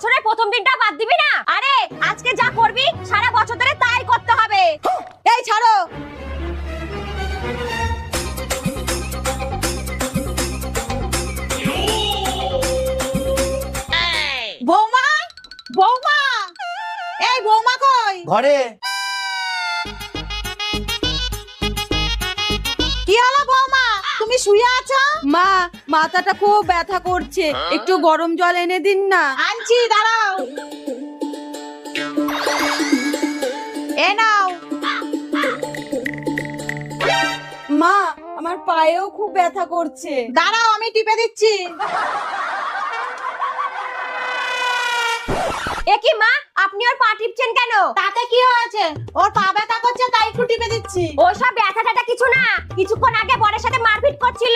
বছরের প্রথম দিনটা বাদ দিবি না? আরে আজকে যা করবি সারা বছর ধরে তাই করতে হবে। এই ছাড়ো। বৌমা, বৌমা, এই বৌমা কই? ঘরে। কি হলো বৌমা, তুমি শুয়ে আছো? মা, মাথাটা খুব ব্যথা করছে, একটু গরম জল এনে দিন না। আনছি, দাঁড়াও। এ নাও। মা, আমার পায়েও খুব ব্যথা করছে। দাঁড়াও, আমি টিপে দিচ্ছি। এ কি মা, আপনি ওর পা টিপছেন কেন? তাতে কি হয়েছে? ওর পা ব্যথা করছে তাই একটু টিপে দিচ্ছি। ওসব ব্যথা ট্যাথা কিছু না, কিছুক্ষণ আগে বরের সাথে মারপিট করছিল।